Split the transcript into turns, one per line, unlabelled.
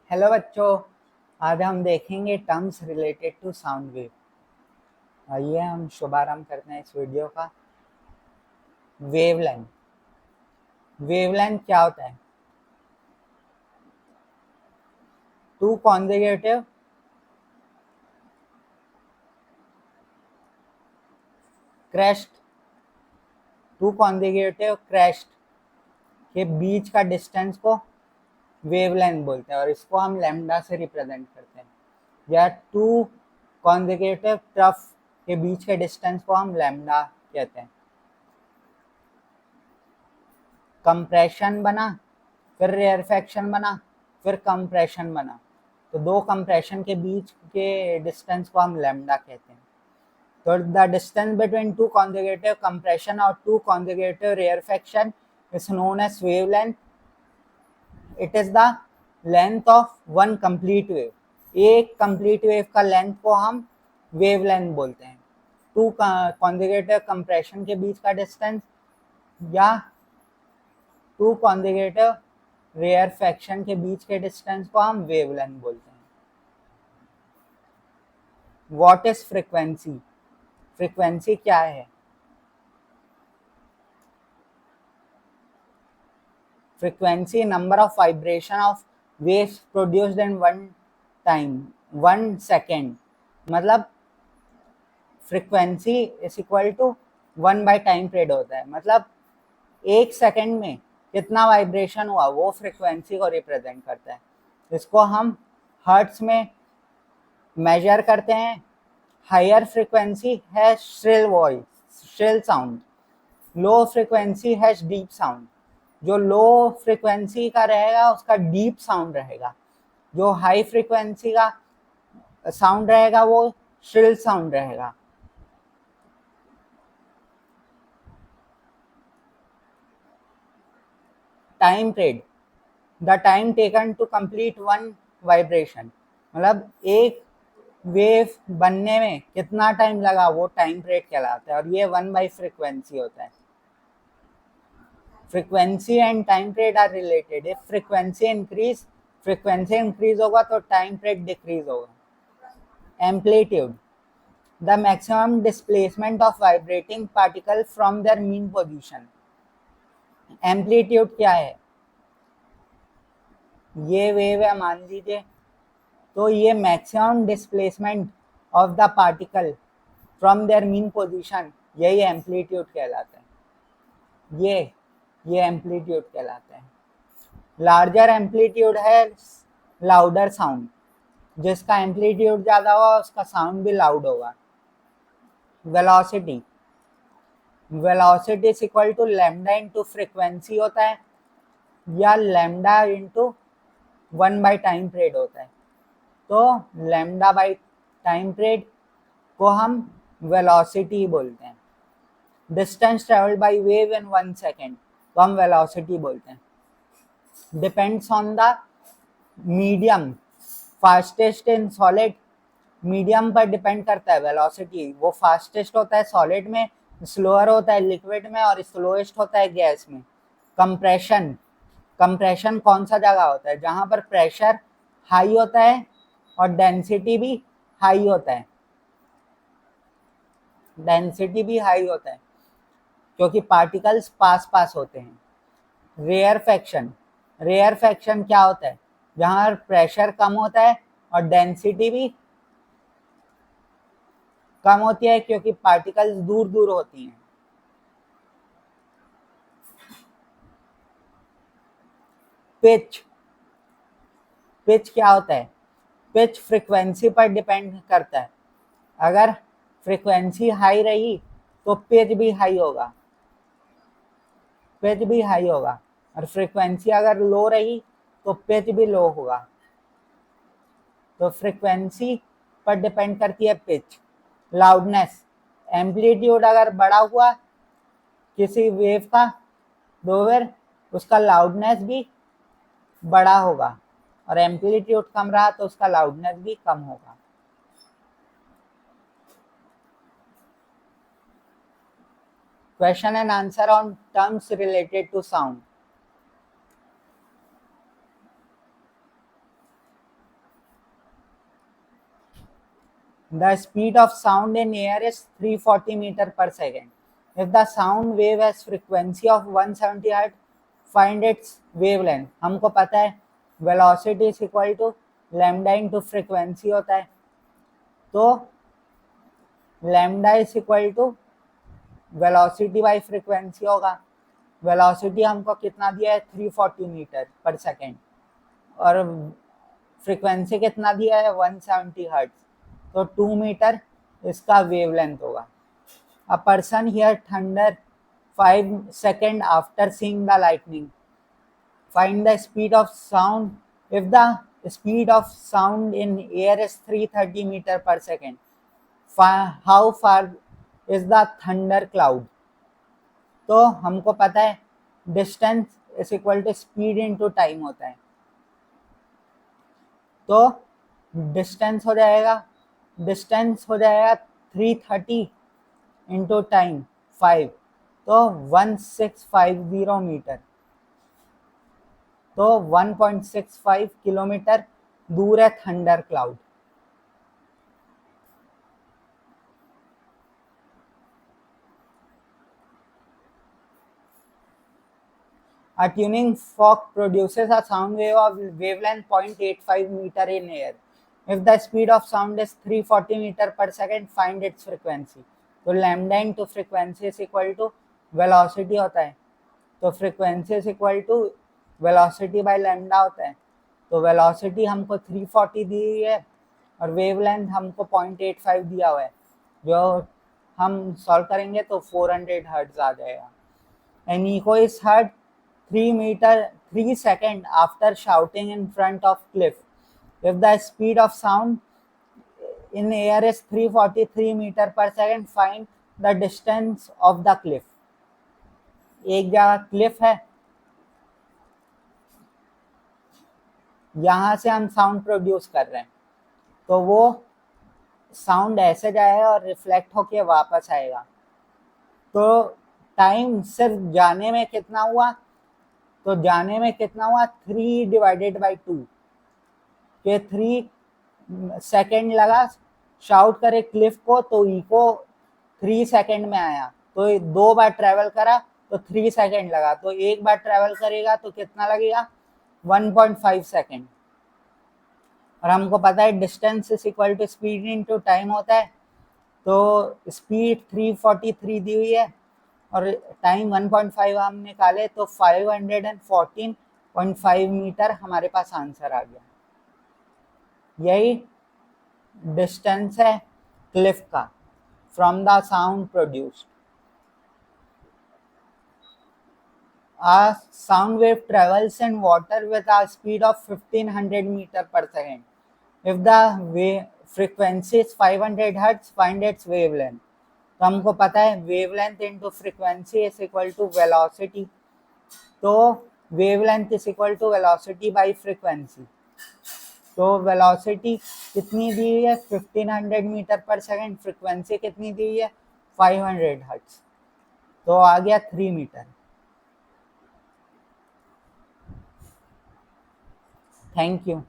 Hello बच्चों, आज हम देखेंगे terms related to sound wave. आइए हम शुभारंभ करते हैं इस वीडियो का। वेवलेंथ। वेवलेंथ क्या होता है? Two consecutive crest two consecutive crest के बीच का डिस्टेंस को वेवलेंथ बोलते हैं और इसको हम लैम्डा से रिप्रेजेंट करते हैं। या टू कॉन्जिक्यूटिव ट्रफ के बीच के डिस्टेंस को हम लैम्डा कहते हैं। कंप्रेशन बना, फिर रेयरफैक्शन बना, फिर कंप्रेशन बना, तो दो कंप्रेशन के बीच के डिस्टेंस को हम लैम्डा कहते हैं। तो the distance between two conjugative compression और two conjugative rarefaction is known as wavelength. It is the length of one complete wave. एक कंप्लीट वेव का लेंथ को हम वेवलेंथ बोलते हैं। टू कॉन्जुगेटिव कंप्रेशन के बीच का डिस्टेंस या टू कॉन्जुगेटिव रेयरफैक्शन के बीच के डिस्टेंस को हम वेवलेंथ बोलते हैं। What is frequency? फ्रीक्वेंसी क्या है? Frequency number of vibration of waves produced in one time, 1 second. मतलब फ्रीक्वेंसी इज इक्वल टू 1/टाइम पीरियड होता है। मतलब 1 सेकेंड में कितना वाइब्रेशन हुआ वो फ्रीक्वेंसी को रिप्रेजेंट करता है। इसको हम हर्ट्ज में मेजर करते हैं। हायर फ्रीक्वेंसी है shrill voice, shrill sound. Low frequency है डीप साउंड। जो लो फ्रीक्वेंसी का रहेगा उसका डीप साउंड रहेगा। जो हाई फ्रीक्वेंसी का साउंड रहेगा वो श्रिल साउंड रहेगा। Time period, the time taken to complete one vibration. मतलब एक वेव बनने में कितना टाइम लगा वो टाइम पीरियड कहलाता है और ये 1/फ्रीक्वेंसी होता है। Frequency and time period are related. If frequency increase होगा तो टाइम पीरियड डिक्रीज होगा। Amplitude, the maximum displacement of vibrating particle from their mean position. Amplitude क्या है? ये वेव है मान लीजिए, तो ये maximum displacement of the particle from their mean position, यही एम्पलीट्यूड कहलाता है। ये एम्पलीट्यूड कहलाता है। लार्जर एम्पलीट्यूड है लाउडर साउंड। जिसका एम्पलीट्यूड ज़्यादा होगा उसका साउंड भी लाउड होगा। Velocity, velocity is equal to lambda into frequency होता है या लैम्डा इंटू 1/टाइम पीरियड होता है। तो लैम्डा बाई टाइम पीरियड को हम वेलोसिटी बोलते हैं। Distance travelled by wave in 1 second तो हम वेलोसिटी बोलते हैं। Depends on the medium, fastest in solid. Medium पर डिपेंड करता है वेलोसिटी। वो फास्टेस्ट होता है सॉलिड में, स्लोअर होता है लिक्विड में और स्लोएस्ट होता है गैस में। कंप्रेशन, कंप्रेशन कौन सा जगह होता है? जहां पर प्रेशर हाई होता है और डेंसिटी भी हाई होता है। डेंसिटी भी हाई होता है क्योंकि पार्टिकल्स पास पास होते हैं। रेयरफैक्शन, रेयरफैक्शन क्या होता है? जहां प्रेशर कम होता है और डेंसिटी भी कम होती है क्योंकि पार्टिकल्स दूर दूर होती हैं। पिच, पिच क्या होता है? पिच फ्रीक्वेंसी पर डिपेंड करता है। अगर फ्रीक्वेंसी हाई रही तो पिच भी हाई होगा, पिच भी हाई होगा। और फ्रीक्वेंसी अगर लो रही तो पिच भी लो होगा। तो फ्रीक्वेंसी पर डिपेंड करती है पिच। लाउडनेस, एम्पलीट्यूड अगर बड़ा हुआ किसी वेव का तो फिर उसका लाउडनेस भी बड़ा होगा और एम्पलीट्यूड कम रहा तो उसका लाउडनेस भी कम होगा। Question and answer on terms related to sound. The speed of sound in air is 340 meter per second. If the sound wave has frequency of 170 Hz, find its wavelength. हमको पता है velocity is equal to lambda into frequency होता है, तो lambda is equal to velocity by frequency होगा. Velocity हमको कितना दिया है 340 मीटर पर सेकेंड और फ्रीक्वेंसी कितना दिया है 170 हर्ट्ज, तो 2 मीटर इसका वेवलेंथ होगा. A person hear thunder 5 second after seeing the lightning. Find the speed of sound if the speed of sound in air is 330 metre per second. How far is the thunder cloud. तो हमको पता है distance is equal to speed into time होता है, तो distance हो जाएगा 330 into time 5, तो 1650 मीटर, तो 1.65 किलोमीटर दूर है thunder cloud. A tuning fork produces a sound wave of wavelength 0.85 meter in air. If the speed of sound is 340 meter per second, find its frequency. तो lambda into frequency is equal to velocity होता है, तो frequency is equal to velocity by lambda होता है. तो velocity हमको 340 दी हुई है और wavelength हमको 0.85 दिया हुआ है, जो हम सॉल्व करेंगे तो 400 हर्ट्ज आ जाएगा. An echo is heard 3 seconds after shouting in front of cliff. If the speed of sound in air is 343 meter per second, find the distance of the cliff. एक जगह क्लिफ है, यहाँ से हम sound produce कर रहे हैं, तो वो साउंड ऐसे जाएगा और रिफ्लेक्ट होके वापस आएगा. तो टाइम सिर्फ जाने में कितना हुआ, तो जाने में कितना हुआ 3 डिवाइडेड बाई 2, के 3 सेकेंड लगा शाउट करे क्लिफ को, तो इको 3 सेकेंड में आया, तो 2 बार ट्रेवल करा तो 3 सेकेंड लगा, तो एक बार ट्रेवल करेगा तो कितना लगेगा 1.5 सेकेंड. और हमको पता है distance is equal to speed into time होता है, तो स्पीड 343 दी हुई है और टाइम 1.5 हम निकाले तो 514.5 मीटर हमारे पास आंसर आ गया. यही डिस्टेंस है क्लिफ का from the sound produced. A sound wave travels in water with a speed of 1500 meter per second. If the frequency is 500 hertz, find its wavelength. तो हमको पता है wavelength into frequency is equal to velocity, तो wavelength is equal to velocity by frequency. तो velocity कितनी दी हुई है 1500 मीटर पर सेकेंड, फ्रीक्वेंसी कितनी दी हुई है 500 हर्ट्ज, तो आ गया 3 मीटर. Thank you.